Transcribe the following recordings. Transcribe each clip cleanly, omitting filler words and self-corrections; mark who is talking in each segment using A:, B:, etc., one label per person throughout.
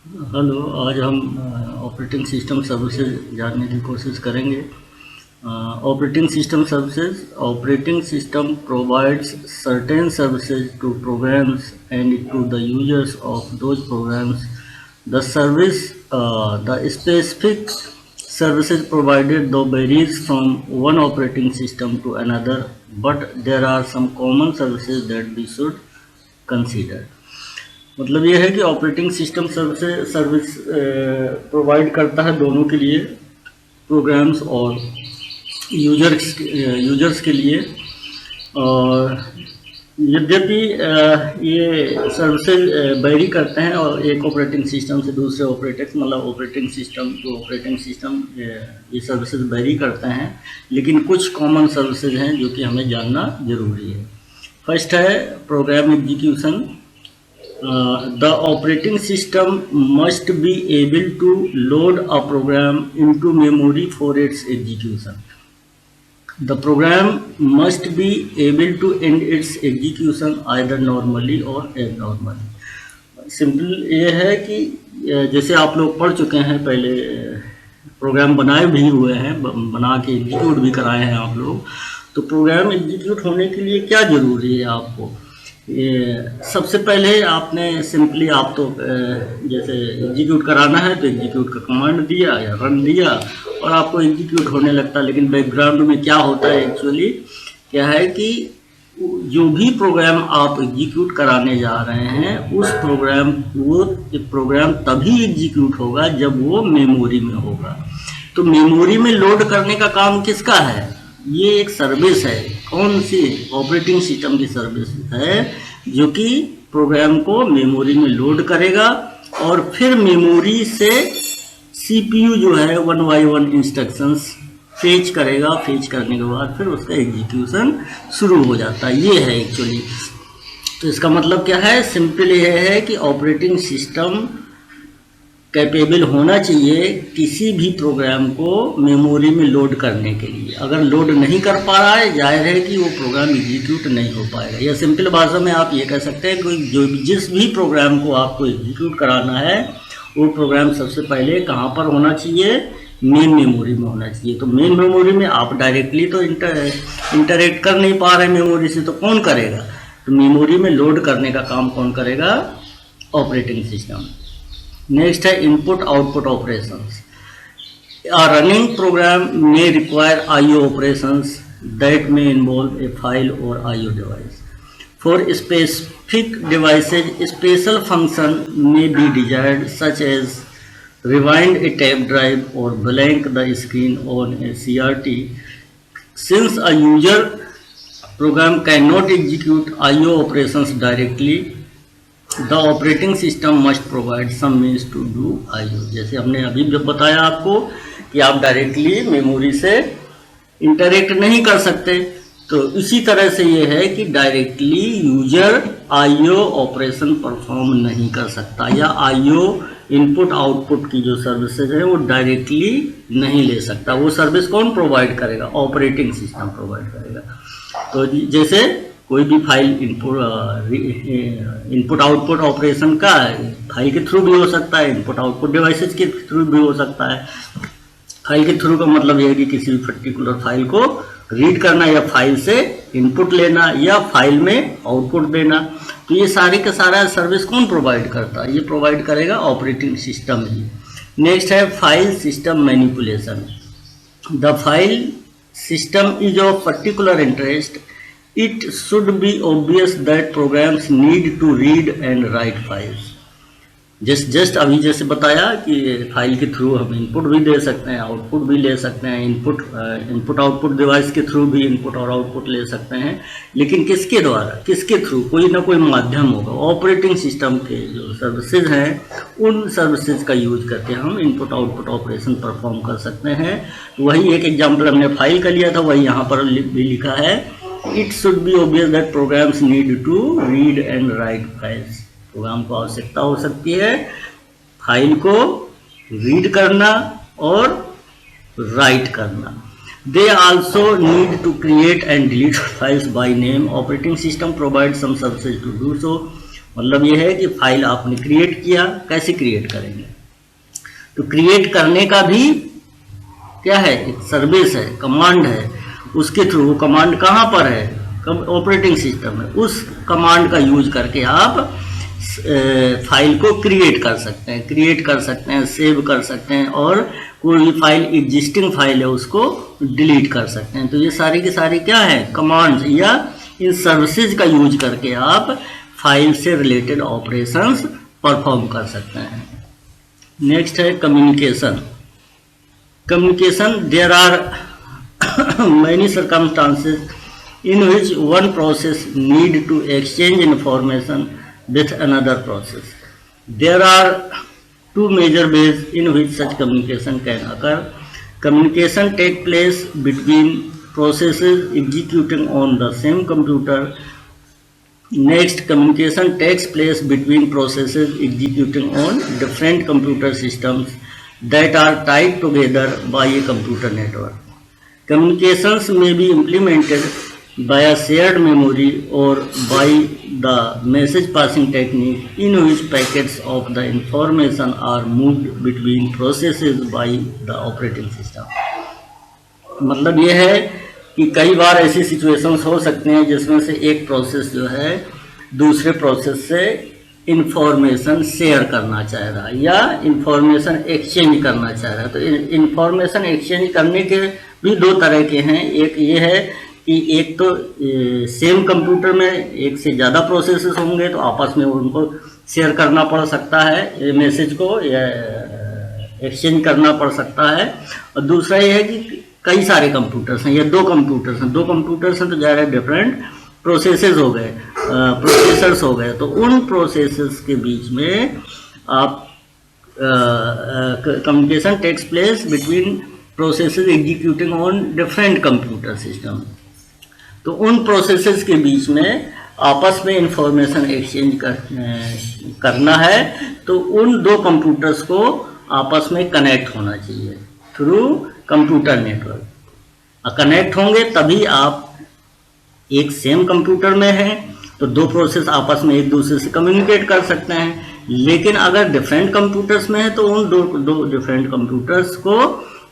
A: Hello, आज हम operating system services जानने की कोशिश करेंगे। Operating system services, operating system provides certain services to programs and to the users of those programs. The service, the specific services provided though varies from one operating system to another, but there are some common services that we should consider. मतलब ये है कि operating system service provide करता है दोनों के लिए, programmes और यूजर्स के लिए। और यद्यपि ये सर्विसेज वेरी करते हैं और एक ऑपरेटिंग सिस्टम से दूसरे ऑपरेटिंग सिस्टम ये सर्विसेज वेरी करते हैं, लेकिन कुछ कॉमन सर्विसेज हैं जो कि हमें जानना जरूरी है। फर्स्ट है program execution. The operating system must be able to load a program into memory for its execution. The program must be able to end its execution either normally or abnormally. Simple ये है कि जैसे आप लोग पढ़ चुके हैं, पहले प्रोग्राम बनाए भी हुए हैं, बना के एग्जीक्यूट भी कराए हैं आप लोग। तो प्रोग्राम एग्जीक्यूट होने के लिए क्या ज़रूरी है आपको? सबसे पहले आपने सिंपली आप तो जैसे एग्जीक्यूट कराना है तो एग्जीक्यूट का कमांड दिया या रन दिया और आपको एग्जीक्यूट होने लगता है। लेकिन बैकग्राउंड में क्या होता है, एक्चुअली क्या है कि जो भी प्रोग्राम आप एग्जीक्यूट कराने जा रहे हैं वो प्रोग्राम तभी एग्जीक्यूट होगा जब वो मेमोरी में होगा। तो मेमोरी में लोड करने का काम किसका है? ये एक सर्विस है। कौन सी? ऑपरेटिंग सिस्टम की सर्विस है जो कि प्रोग्राम को मेमोरी में लोड करेगा और फिर मेमोरी से सीपीयू जो है 1 by 1 इंस्ट्रक्शंस फेच करेगा। फेच करने के बाद फिर उसका एग्जीक्यूशन शुरू हो जाता है। ये है एक्चुअली। तो इसका मतलब क्या है? सिंपल ये है कि ऑपरेटिंग सिस्टम कैपेबल होना चाहिए किसी भी प्रोग्राम को मेमोरी में लोड करने के लिए। अगर लोड नहीं कर पा रहा है, जाहिर है कि वो प्रोग्राम एग्जीक्यूट नहीं हो पाएगा। या सिंपल भाषा में आप ये कह सकते हैं कि जिस भी प्रोग्राम को आपको एग्जीक्यूट कराना है वो प्रोग्राम सबसे पहले कहाँ पर होना चाहिए? मेन मेमोरी में होना चाहिए। तो मेन मेमोरी में आप डायरेक्टली तो इंटरेक्ट कर नहीं पा रहे मेमोरी से, तो कौन करेगा? तो मेमोरी में लोड करने का काम कौन करेगा? Operating system. नेक्स्ट है input output operations. A running program may require I/O operations that may involve a file or I/O device. For specific devices, special function may be desired, such as rewind a tape drive or blank the screen on a CRT. Since a user program cannot execute I/O operations directly, the operating system must provide some means to do I/O। जैसे हमने अभी जब बताया आपको कि आप directly memory से interact नहीं कर सकते, तो इसी तरह से ये है कि directly user I/O operation perform नहीं कर सकता, या I/O इनपुट आउटपुट की जो सर्विसेज है वो डायरेक्टली नहीं ले सकता। वो सर्विस कौन प्रोवाइड करेगा? ऑपरेटिंग सिस्टम प्रोवाइड करेगा। तो जैसे कोई भी फाइल इनपुट आउटपुट ऑपरेशन का फाइल के थ्रू भी हो सकता है, इनपुट आउटपुट डिवाइसेस के थ्रू भी हो सकता है। फाइल के थ्रू का मतलब यह है कि किसी भी पर्टिकुलर फाइल को रीड करना या फाइल से इनपुट लेना या फाइल में आउटपुट देना। तो ये सारे का सारा सर्विस कौन प्रोवाइड करता है? ये प्रोवाइड करेगा ऑपरेटिंग सिस्टम ही। नेक्स्ट है file system manipulation. The file system is of particular interest. It should be obvious that programs need to read and write files. Just अभी जैसे बताया कि फाइल के थ्रू हम इनपुट भी दे सकते हैं, आउटपुट भी ले सकते हैं। इनपुट आउटपुट डिवाइस के थ्रू भी इनपुट और आउटपुट ले सकते हैं, लेकिन किसके द्वारा, किसके थ्रू? कोई ना कोई माध्यम होगा। ऑपरेटिंग सिस्टम के जो सर्विसेज हैं उन सर्विसेज का यूज करके हम इनपुट आउटपुट ऑपरेशन परफॉर्म कर सकते हैं। वही एक एग्जाम्पल हमने फाइल का लिया था, वही यहाँ पर भी लिखा है। It should be obvious that programs need to read and write files. प्रोग्राम को आवश्यकता हो सकती है फाइल को रीड करना और राइट करना। They also need to create and delete files by name. Operating system provides some services to do so. मतलब ये है कि फाइल आपने क्रिएट किया, कैसे क्रिएट करेंगे, तो क्रिएट करने का भी क्या है, एक सर्विस है, कमांड है, उसके थ्रू, वो कमांड कहाँ पर है, ऑपरेटिंग सिस्टम में, उस कमांड का यूज करके आप फाइल को क्रिएट कर सकते हैं, सेव कर सकते हैं, और कोई फाइल एग्जिस्टिंग फाइल है उसको डिलीट कर सकते हैं। तो ये सारी की सारी क्या है, कमांड्स या इन सर्विसेज का यूज करके आप फाइल से रिलेटेड ऑपरेशंस परफॉर्म कर सकते हैं। नेक्स्ट है communication. There are many circumstances in which one process need to exchange information with another process. There are two major ways in which such communication can occur. Communication take place between processes executing on the same computer. Next, communication takes place between processes executing on different computer systems that are tied together by a computer network. Communications may be implemented by a shared memory or by the message passing technique, in which packets of the information are moved between processes by the operating system. मतलब ये है कि कई बार ऐसी situations हो सकते हैं जिसमें से एक प्रोसेस जो है दूसरे प्रोसेस से इंफॉर्मेशन शेयर करना चाह रहा है या इंफॉर्मेशन एक्सचेंज करना चाह रहा है। तो इंफॉर्मेशन एक्सचेंज करने के भी दो तरह के हैं। एक ये है कि एक तो सेम कंप्यूटर में एक से ज़्यादा प्रोसेसेस होंगे तो आपस में उनको शेयर करना पड़ सकता है, मैसेज को या एक्सचेंज करना पड़ सकता है। और दूसरा ये है कि कई सारे कंप्यूटर्स हैं या दो कंप्यूटर्स हैं तो ज़्यादा डिफरेंट प्रोसेसेस हो गए, प्रोसेसर्स हो गए, तो उन प्रोसेसेस के बीच में आप communication takes place between processes executing on different computer system. तो उन प्रोसेसेस के बीच में आपस में इंफॉर्मेशन एक्सचेंज करना है तो उन दो कंप्यूटर्स को आपस में कनेक्ट होना चाहिए थ्रू कंप्यूटर नेटवर्क। कनेक्ट होंगे तभी आप एक सेम कंप्यूटर में हैं तो दो प्रोसेस आपस में एक दूसरे से कम्युनिकेट कर सकते हैं। लेकिन अगर डिफरेंट कंप्यूटर्स में है तो उन दो डिफरेंट कंप्यूटर्स को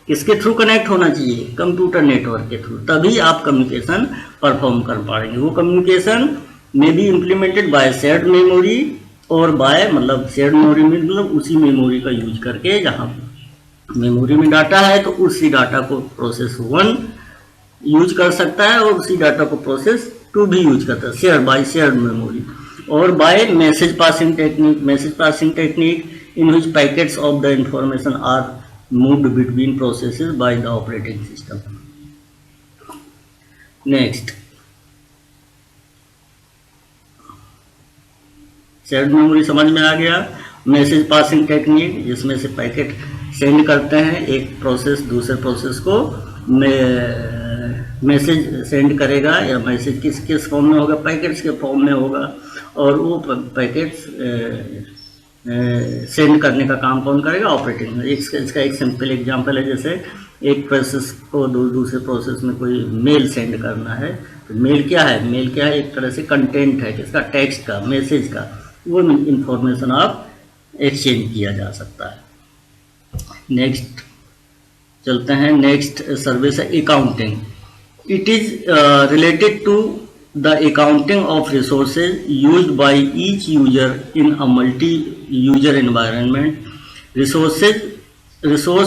A: किसके थ्रू कनेक्ट होना चाहिए, कंप्यूटर नेटवर्क के थ्रू, तभी आप कम्युनिकेशन परफॉर्म कर पाएंगे। वो कम्युनिकेशन में be implemented by shared memory और बाय मतलब शेयर्ड मेमोरी में मतलब उसी मेमोरी का यूज करके, जहाँ मेमोरी में डाटा है तो उसी डाटा को प्रोसेस 1 यूज कर सकता है और उसी डाटा को प्रोसेस 2 भी यूज करता है, शेयर बाय शेयर्ड मेमोरी। और by message passing technique in which packets of the information are moved between processes by the operating system. Next, shared memory समझ में आ गया। मैसेज पासिंग टेक्निक जिसमें से पैकेट सेंड करते हैं, एक प्रोसेस दूसरे प्रोसेस को मैसेज सेंड करेगा या मैसेज किस फॉर्म में होगा, पैकेट्स के फॉर्म में होगा और वो पैकेट्स सेंड करने का काम कौन करेगा, ऑपरेटिंग। इसका एक सिंपल एग्जांपल है, जैसे एक प्रोसेस को दूसरे प्रोसेस में कोई मेल सेंड करना है तो मेल क्या है, एक तरह से कंटेंट है किसका, टेक्स्ट का, मैसेज का, वो इंफॉर्मेशन आप एक्सचेंज किया जा सकता है। नेक्स्ट चलते हैं, नेक्स्ट सर्विस है accounting. It is related to the accounting of resources used by each user in a multi-user environment. Resource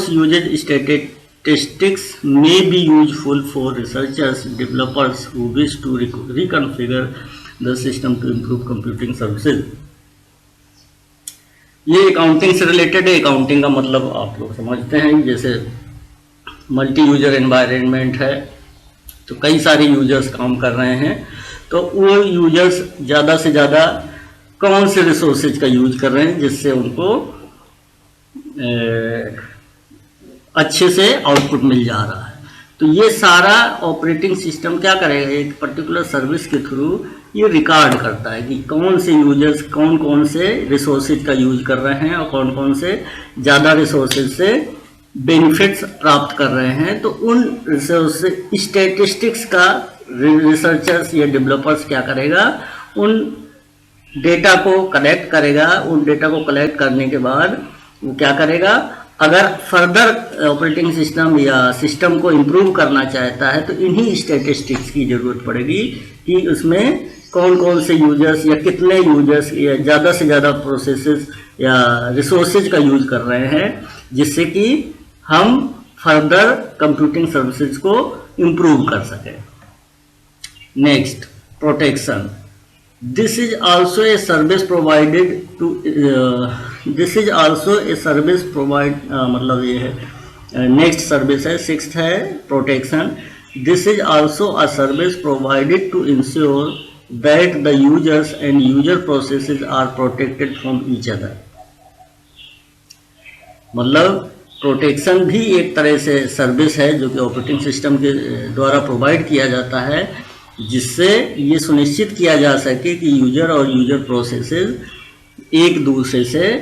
A: usage statistics may be useful for researchers, developers who wish to reconfigure the system to improve computing services. ये accounting से related है। Accounting का मतलब आप लोग समझते हैं, जैसे मल्टी यूजर एनवायरनमेंट है तो कई सारे यूजर्स काम कर रहे हैं, तो वो यूजर्स ज़्यादा से ज़्यादा कौन से रिसोर्सेज का यूज कर रहे हैं जिससे उनको अच्छे से आउटपुट मिल जा रहा है। तो ये सारा ऑपरेटिंग सिस्टम क्या करेगा, एक पर्टिकुलर सर्विस के थ्रू ये रिकॉर्ड करता है कि कौन से यूजर्स कौन से रिसोर्सेज का यूज कर रहे हैं और कौन से ज़्यादा रिसोर्सेज से बेनिफिट्स प्राप्त कर रहे हैं। तो उन स्टैटिस्टिक्स का रिसर्चर्स या डेवलपर्स क्या करेगा, उन डेटा को कलेक्ट करेगा। उन डेटा को कलेक्ट करने के बाद वो क्या करेगा, अगर फर्दर ऑपरेटिंग सिस्टम या सिस्टम को इम्प्रूव करना चाहता है तो इन्हीं स्टैटिस्टिक्स की ज़रूरत पड़ेगी कि उसमें कौन कौन से यूजर्स या कितने यूजर्स या ज़्यादा से ज़्यादा प्रोसेसेस या रिसोर्सेज का यूज कर रहे हैं, जिससे कि हम फर्दर कंप्यूटिंग सर्विसेज को इम्प्रूव कर सकें। Next, protection. This is also a service provided to this is also a service provide मतलब ये है नेक्स्ट सर्विस है, सिक्स्थ है protection. This is also a service provided to ensure that the users and user processes are protected from each other. मतलब protection भी एक तरह से सर्विस है जो कि ऑपरेटिंग सिस्टम के द्वारा प्रोवाइड किया जाता है, जिससे ये सुनिश्चित किया जा सके कि यूजर और यूजर प्रोसेसेस एक दूसरे से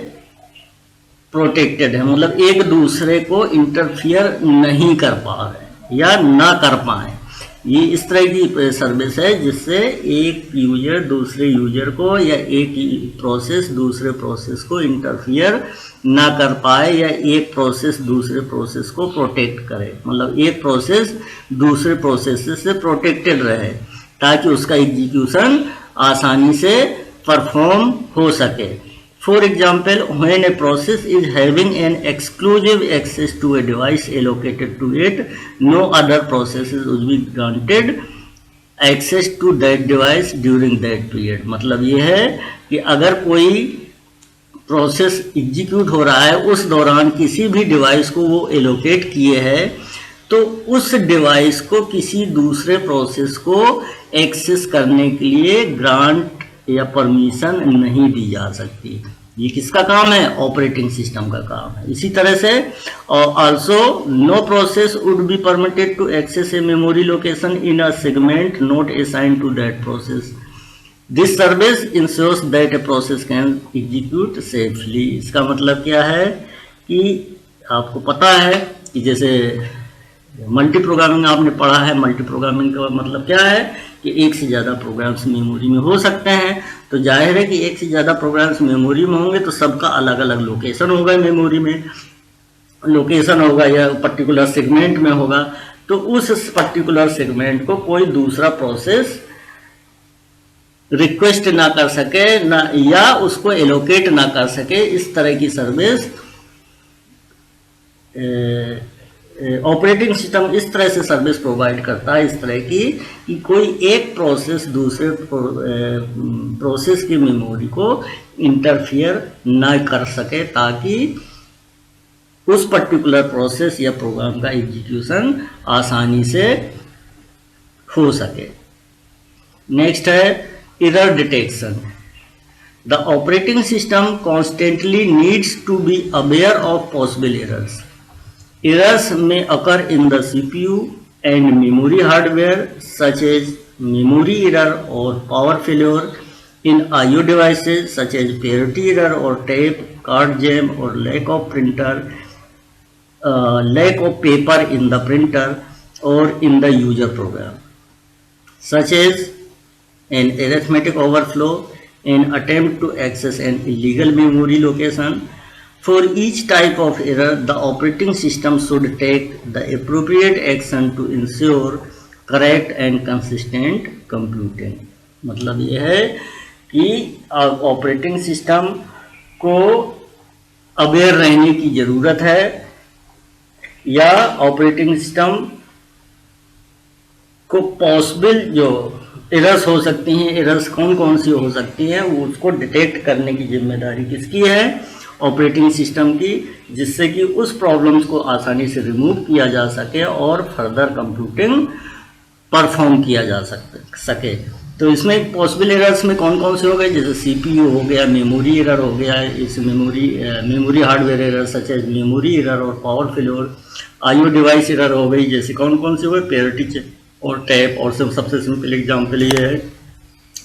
A: प्रोटेक्टेड है, मतलब एक दूसरे को इंटरफियर नहीं कर पा रहे या ना कर पाए। ये इस तरह की सर्विस है जिससे एक यूजर दूसरे यूजर को या एक प्रोसेस दूसरे प्रोसेस को इंटरफियर ना कर पाए या एक प्रोसेस दूसरे प्रोसेस को प्रोटेक्ट करे, मतलब एक प्रोसेस दूसरे प्रोसेस से प्रोटेक्टेड रहे ताकि उसका एग्जीक्यूशन आसानी से परफॉर्म हो सके। For example, when a process is having an exclusive access to a device allocated to it, no other processes will be granted access to that device during that period। मतलब ये है कि अगर कोई प्रोसेस एग्जीक्यूट हो रहा है उस दौरान किसी भी डिवाइस को वो एलोकेट किए है तो उस डिवाइस को किसी दूसरे प्रोसेस को एक्सेस करने के लिए ग्रांट या परमिशन नहीं दी जा सकती। ये किसका काम है? ऑपरेटिंग सिस्टम का काम है। इसी तरह से also no process would be permitted to access a memory location in a segment not assigned to that process. This service ensures that a process can execute safely. इसका मतलब क्या है कि आपको पता है कि जैसे मल्टी प्रोग्रामिंग आपने पढ़ा है, मल्टी प्रोग्रामिंग का मतलब क्या है कि एक से ज़्यादा प्रोग्राम्स मेमोरी में हो सकते हैं। तो जाहिर है कि एक से ज़्यादा प्रोग्राम्स मेमोरी में होंगे तो सबका अलग अलग लोकेशन होगा, मेमोरी में लोकेशन होगा या पर्टिकुलर सेगमेंट में होगा। तो उस पर्टिकुलर सेगमेंट को कोई दूसरा प्रोसेस रिक्वेस्ट ना कर सके ना या उसको एलोकेट ना कर सके। इस तरह की सर्विस ऑपरेटिंग सिस्टम इस तरह से सर्विस प्रोवाइड करता है, इस तरह की कि कोई एक प्रोसेस दूसरे प्रोसेस की मेमोरी को इंटरफियर ना कर सके ताकि उस पर्टिकुलर प्रोसेस या प्रोग्राम का एग्जीक्यूशन आसानी से हो सके। नेक्स्ट है error detection. The operating system constantly needs to be aware of possible errors. Errors may occur in the CPU and memory hardware such as memory error or power failure, in I/O devices such as parity error or tape, card jam or lack of paper in the printer or in the user program, such as an arithmetic overflow, an attempt to access an illegal memory location. For each type of error, the operating system should take the appropriate action to ensure correct and consistent computing। मतलब ये है कि operating system को aware रहने की ज़रूरत है या ऑपरेटिंग सिस्टम को पॉसिबल जो एरर्स हो सकती हैं, एरर्स कौन कौन सी हो सकती हैं, वो उसको डिटेक्ट करने की जिम्मेदारी किसकी है? ऑपरेटिंग सिस्टम की, जिससे कि उस प्रॉब्लम्स को आसानी से रिमूव किया जा सके और फर्दर कंप्यूटिंग परफॉर्म किया जा सके। तो इसमें पॉसिबल एरर्स में कौन कौन से हो गए? जैसे CPU हो गया, मेमोरी एरर हो गया, इस memory hardware error such as memory error और power failure, I/O device error हो गई, जैसे कौन कौन से हुए? पेरिटी और टैप। और सबसे सिंपल एग्जाम्पल ये है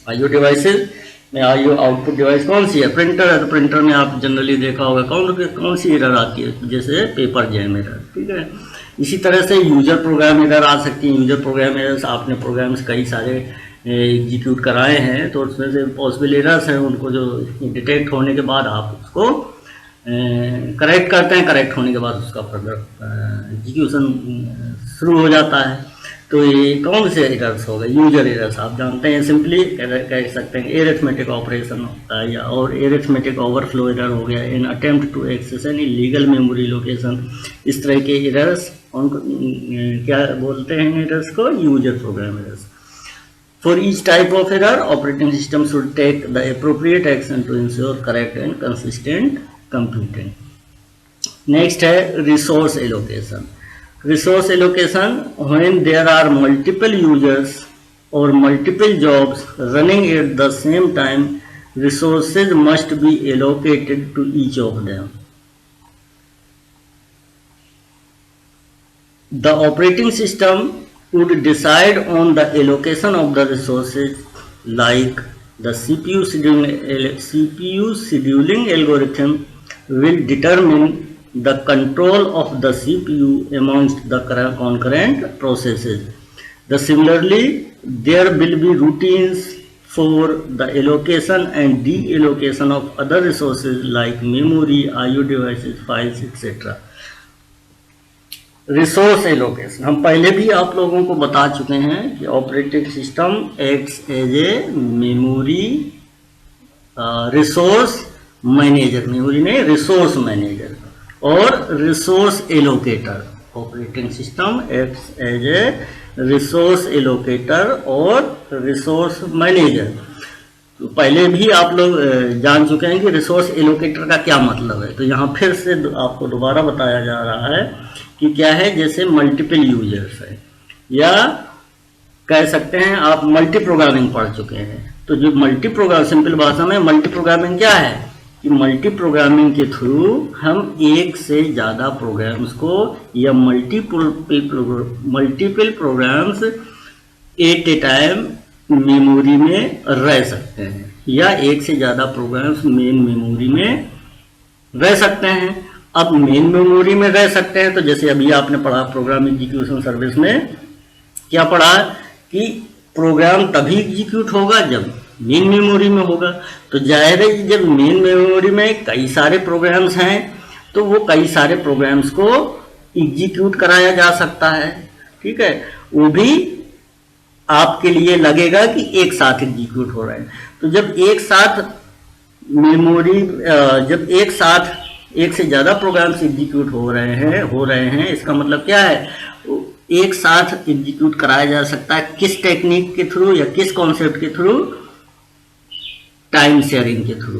A: I/O डिवाइसेज में I/O आउटपुट डिवाइस कौन सी है? प्रिंटर है। तो प्रिंटर में आप जनरली देखा होगा कौन सी एरर आती है? जैसे पेपर जैम एरर, ठीक है। इसी तरह से यूजर प्रोग्राम एरर आ सकती है। यूजर प्रोग्राम एरर्स, आपने प्रोग्राम्स कई सारे एग्जीक्यूट कराए हैं, तो उसमें से पॉसिबल एरर्स हैं, उनको जो डिटेक्ट होने के बाद आप उसको करेक्ट करते हैं। करेक्ट होने के बाद उसका फर्दर एग्जीक्यूशन शुरू हो जाता है। तो ये कौन से एरर्स हो गए? यूजर एरर्स आप जानते हैं, सिंपली कह सकते हैं एरिथमेटिक ऑपरेशन होता है, या और एरिथमेटिक ओवरफ्लो एरर हो गया, in attempt to access an illegal memory location. इस तरह के एरर्स उनको क्या बोलते हैं? एरर्स को user program errors. For each type of error, operating system should take the appropriate action to ensure correct and consistent computing. Next है resource allocation. Resource allocation, when there are multiple users or multiple jobs running at the same time, resources must be allocated to each of them. The operating system would decide on the allocation of the resources, like the CPU scheduling algorithm will determine the control of the CPU amongst the concurrent processes. Similarly, there will be routines for the allocation and deallocation of other resources like memory, IO devices, files, etc. Resource allocation, हम पहले भी आप लोगों को बता चुके हैं कि operating system acts as a memory resource manager, memory नहीं रिसोर्स मैनेजर, और resource allocator. Operating system acts as a resource allocator और रिसोर्स मैनेजर। तो पहले भी आप लोग जान चुके हैं कि रिसोर्स एलोकेटर का क्या मतलब है। तो यहाँ फिर से आपको दोबारा बताया जा रहा है कि क्या है। जैसे मल्टीपल यूजर्स है, या कह सकते हैं आप मल्टी प्रोग्रामिंग पढ़ चुके हैं। तो जो मल्टी प्रोग्राम, सिंपल भाषा में मल्टी प्रोग्रामिंग क्या है कि मल्टी प्रोग्रामिंग के थ्रू हम एक से ज़्यादा प्रोग्राम्स को या multiple programs at a time memory में रह सकते हैं, या एक से ज़्यादा प्रोग्राम्स मेन मेमोरी में रह सकते हैं। अब मेन मेमोरी में रह सकते हैं, तो जैसे अभी आपने पढ़ा प्रोग्राम एग्जीक्यूशन सर्विस में क्या पढ़ा कि प्रोग्राम तभी एग्जीक्यूट होगा जब मेन मेमोरी में होगा। तो जाहिर है जब मेन मेमोरी में कई सारे प्रोग्राम्स हैं, तो वो कई सारे प्रोग्राम्स को एग्जीक्यूट कराया जा सकता है। ठीक है, वो भी आपके लिए लगेगा कि एक साथ एग्जीक्यूट हो रहे हैं। तो जब एक साथ मेमोरी, जब एक साथ एक से ज़्यादा प्रोग्राम्स एग्जीक्यूट हो रहे हैं, इसका मतलब क्या है? एक साथ एग्जीक्यूट कराया जा सकता है किस टेक्निक के थ्रू या किस कॉन्सेप्ट के थ्रू? टाइम शेयरिंग के थ्रू।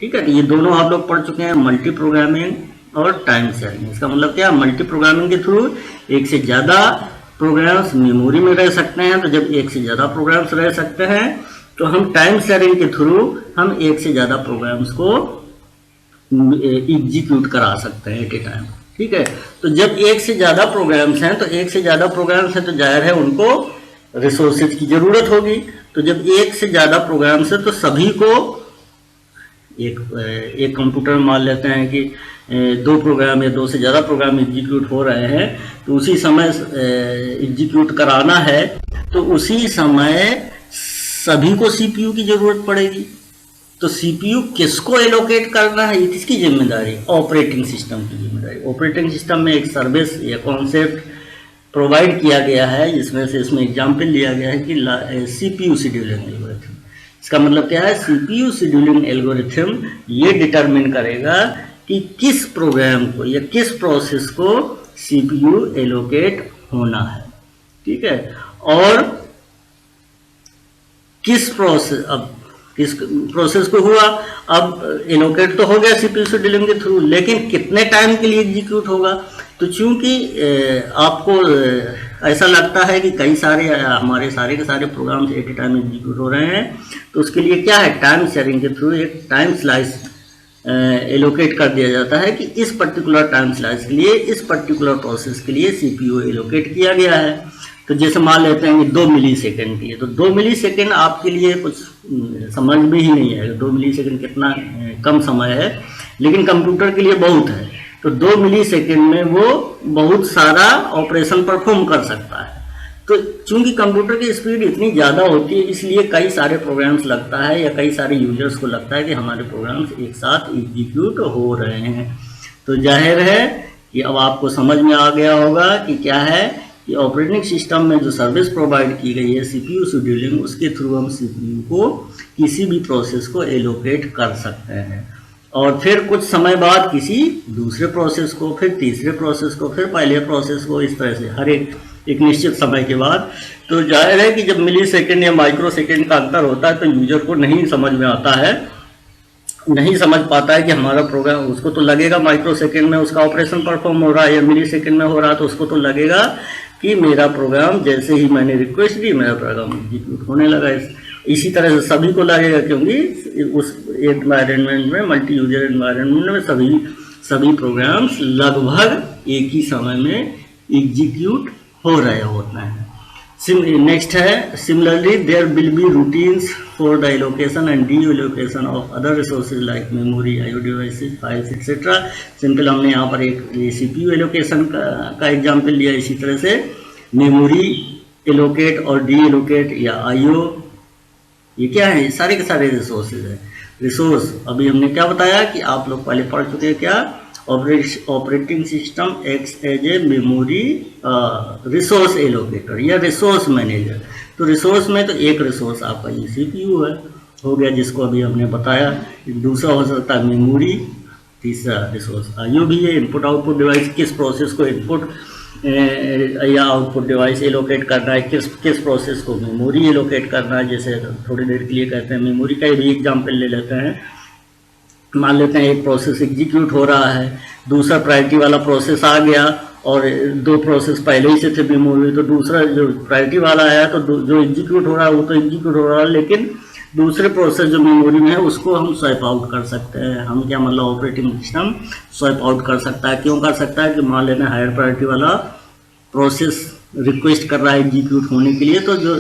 A: ठीक है, ये दोनों आप लोग पढ़ चुके हैं, मल्टी प्रोग्रामिंग और टाइम शेयरिंग। इसका मतलब क्या? मल्टी प्रोग्रामिंग के थ्रू एक से ज़्यादा प्रोग्राम्स मेमोरी में रह सकते हैं। तो जब एक से ज़्यादा प्रोग्राम्स रह सकते हैं, तो हम टाइम शेयरिंग के थ्रू हम एक से ज़्यादा प्रोग्राम्स को एग्जीक्यूट करा सकते हैं एट ए टाइम। ठीक है, तो जब एक से ज़्यादा प्रोग्राम्स हैं, तो जाहिर है उनको रिसोर्सेज की ज़रूरत होगी। तो जब एक से ज़्यादा प्रोग्राम्स है, तो सभी को एक कंप्यूटर में मान लेते हैं कि दो प्रोग्राम या दो से ज़्यादा प्रोग्राम एग्जीक्यूट हो रहे हैं, तो उसी समय एग्जीक्यूट कराना है, तो उसी समय सभी को सीपीयू की ज़रूरत पड़ेगी। तो सीपीयू किसको एलोकेट करना है, ये किसकी जिम्मेदारी? ऑपरेटिंग सिस्टम की जिम्मेदारी। ऑपरेटिंग सिस्टम में एक सर्विस या कॉन्सेप्ट प्रोवाइड किया गया है, जिसमें से इसमें एग्जाम्पल लिया गया है कि सीपीयू शेड्यूलिंग एल्गोरिथम। इसका मतलब क्या है? सीपीयू शेड्यूलिंग एल्गोरिथम ये डिटरमिन करेगा कि किस प्रोग्राम को या किस प्रोसेस को सीपीयू एलोकेट होना है। ठीक है, और किस प्रोसेस को हुआ, अब एलोकेट तो हो गया सीपीयू शेड्यूलिंग के थ्रू, लेकिन कितने टाइम के लिए एग्जीक्यूट होगा? तो चूंकि आपको ऐसा लगता है कि कई सारे हमारे सारे के सारे programs at a time execute हो रहे हैं, तो उसके लिए क्या है? टाइम शेयरिंग के थ्रू एक टाइम स्लाइस एलोकेट कर दिया जाता है कि इस पर्टिकुलर टाइम स्लाइस के लिए, इस पर्टिकुलर प्रोसेस के लिए सीपीयू एलोकेट किया गया है। तो जैसे मान लेते हैं कि 2 मिली सेकेंड की है, तो 2 मिली सेकेंड आपके लिए कुछ समझ में ही नहीं आएगा। 2 मिली सेकेंड कितना कम समय है, लेकिन कंप्यूटर के लिए बहुत है। तो 2 मिली सेकेंड में वो बहुत सारा ऑपरेशन परफॉर्म कर सकता है। तो चूंकि कंप्यूटर की स्पीड इतनी ज़्यादा होती है, इसलिए कई सारे प्रोग्राम्स लगता है या कई सारे यूजर्स को लगता है कि हमारे प्रोग्राम्स एक साथ एग्जीक्यूट हो रहे हैं। तो जाहिर है कि अब आपको समझ में आ गया होगा कि क्या है कि ऑपरेटिंग सिस्टम में जो सर्विस प्रोवाइड की गई है सीपीयू शेड्यूलिंग, उसके थ्रू हम सीपीयू को किसी भी प्रोसेस को एलोकेट कर सकते हैं और फिर कुछ समय बाद किसी दूसरे प्रोसेस को, फिर तीसरे प्रोसेस को, फिर पहले प्रोसेस को, इस तरह से हर एक निश्चित समय के बाद। तो जाहिर है कि जब मिली सेकेंड या माइक्रो सेकेंड का अंतर होता है तो यूजर को नहीं समझ में आता है, नहीं समझ पाता है कि हमारा प्रोग्राम, उसको तो लगेगा माइक्रो सेकेंड में उसका ऑपरेशन परफॉर्म हो रहा है या मिली सेकेंड में हो रहा है, तो उसको तो लगेगा कि मेरा प्रोग्राम जैसे ही मैंने रिक्वेस्ट दी मेरा प्रोग्राम एग्जीक्यूट होने लगा। इसी तरह से सभी को लगेगा, क्योंकि उस एनवायरनमेंट में, मल्टी यूजर एनवायरनमेंट में सभी प्रोग्राम्स लगभग एक ही समय में एग्जीक्यूट हो रहे होते हैं। नेक्स्ट है similarly there will be routines for the allocation and deallocation of other resources like memory, IO devices, files etcetera. Simple हमने यहाँ पर एक सीपीयू एलोकेशन का एग्जाम्पल लिया। इसी तरह से मेमोरी एलोकेट और डी एलोकेट या आईओ, ये क्या है, सारे के सारे रिसोर्सेज है। रिसोर्स अभी हमने क्या बताया कि आप लोग पहले पढ़ चुके हैं, क्या operating system acts as a memory resource allocator या रिसोर्स मैनेजर। तो रिसोर्स में तो एक रिसोर्स आपका ये सीपीयू है, हो गया, जिसको अभी हमने बताया। दूसरा हो सकता है मेमोरी, तीसरा रिसोर्स आईओ भी है। इनपुट आउटपुट डिवाइस, किस प्रोसेस को इनपुट या आउटपुट डिवाइस एलोकेट करना है, किस प्रोसेस को मेमोरी एलोकेट करना है। जैसे थोड़ी देर के लिए कहते हैं मेमोरी का भी एग्जाम्पल ले लेते हैं। मान लेते हैं एक प्रोसेस एग्जीक्यूट हो रहा है, दूसरा प्रायोरिटी वाला प्रोसेस आ गया और दो प्रोसेस पहले ही से थे मेमोरी, तो दूसरा जो प्रायोरिटी वाला है तो जो एग्जीक्यूट हो रहा है वो तो एग्जीक्यूट हो रहा है, लेकिन दूसरे प्रोसेस जो मेमोरी में है उसको हम स्वैप आउट कर सकते हैं। हम क्या मतलब ऑपरेटिंग सिस्टम स्वैप आउट कर सकता है। क्यों कर सकता है कि मान लेना हायर प्रायोरिटी वाला प्रोसेस रिक्वेस्ट कर रहा है एग्जीक्यूट होने के लिए, तो जो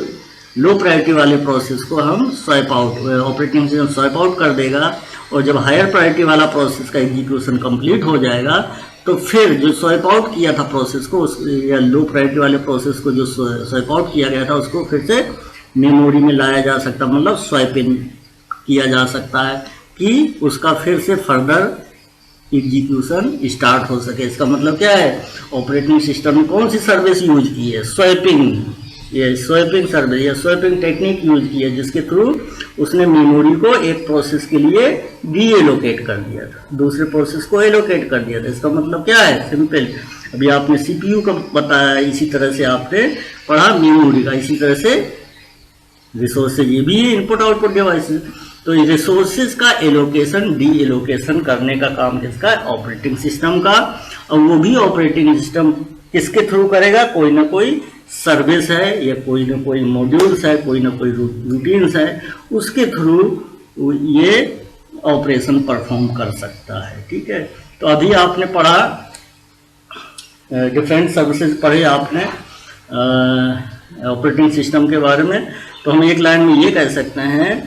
A: लो प्रायोरिटी वाले प्रोसेस को हम swap out, operating system swap out कर देगा। और जब हायर प्रायोरिटी वाला प्रोसेस का एग्जीक्यूशन कंप्लीट हो जाएगा तो फिर जो स्वैप आउट किया था प्रोसेस को, या लो प्रायोरिटी वाले प्रोसेस को जो स्वैप आउट किया गया था उसको फिर से मेमोरी में लाया जा सकता, मतलब स्वैप इन किया जा सकता है कि उसका फिर से फर्दर एग्जीक्यूशन स्टार्ट हो सके। इसका मतलब क्या है, ऑपरेटिंग सिस्टम में कौन सी सर्विस यूज की है, स्वैपिंग, ये स्वैपिंग सर्विस या स्वैपिंग टेक्निक यूज की है, जिसके थ्रू उसने मेमोरी को एक प्रोसेस के लिए डी एलोकेट कर दिया था, दूसरे प्रोसेस को एलोकेट कर दिया था। इसका मतलब क्या है, सिंपल, अभी आपने सीपीयू का बताया, इसी तरह से आपने पढ़ा मेमोरी का, इसी तरह से रिसोर्सेज, ये भी इनपुट आउटपुट डिवाइसेस। तो रिसोर्सेज का एलोकेशन, डी एलोकेशन करने का काम किसका है, ऑपरेटिंग सिस्टम का। और वो भी ऑपरेटिंग सिस्टम किसके थ्रू करेगा, कोई ना कोई सर्विस है या कोई ना कोई मॉड्यूल्स है, कोई ना कोई रूटीन्स है, उसके थ्रू ये ऑपरेशन परफॉर्म कर सकता है। ठीक है, तो अभी आपने पढ़ा डिफरेंट सर्विसेज पढ़े आपने ऑपरेटिंग सिस्टम के बारे में। तो हम एक लाइन में ये कह सकते हैं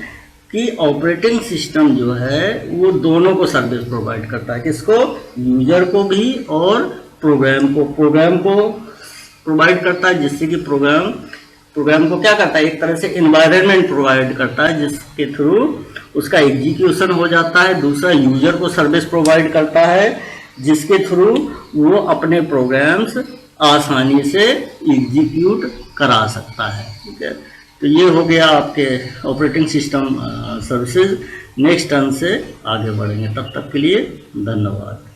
A: कि ऑपरेटिंग सिस्टम जो है वो दोनों को सर्विस प्रोवाइड करता है, किसको, यूजर को भी और प्रोग्राम को प्रोवाइड करता है, जिससे कि प्रोग्राम को क्या करता है, एक तरह से एनवायरनमेंट प्रोवाइड करता है जिसके थ्रू उसका एग्जीक्यूशन हो जाता है। दूसरा यूजर को सर्विस प्रोवाइड करता है जिसके थ्रू वो अपने प्रोग्राम्स आसानी से एग्जीक्यूट करा सकता है। ठीक है, तो ये हो गया आपके operating system services. Next turn से आगे बढ़ेंगे, तब तक के लिए धन्यवाद।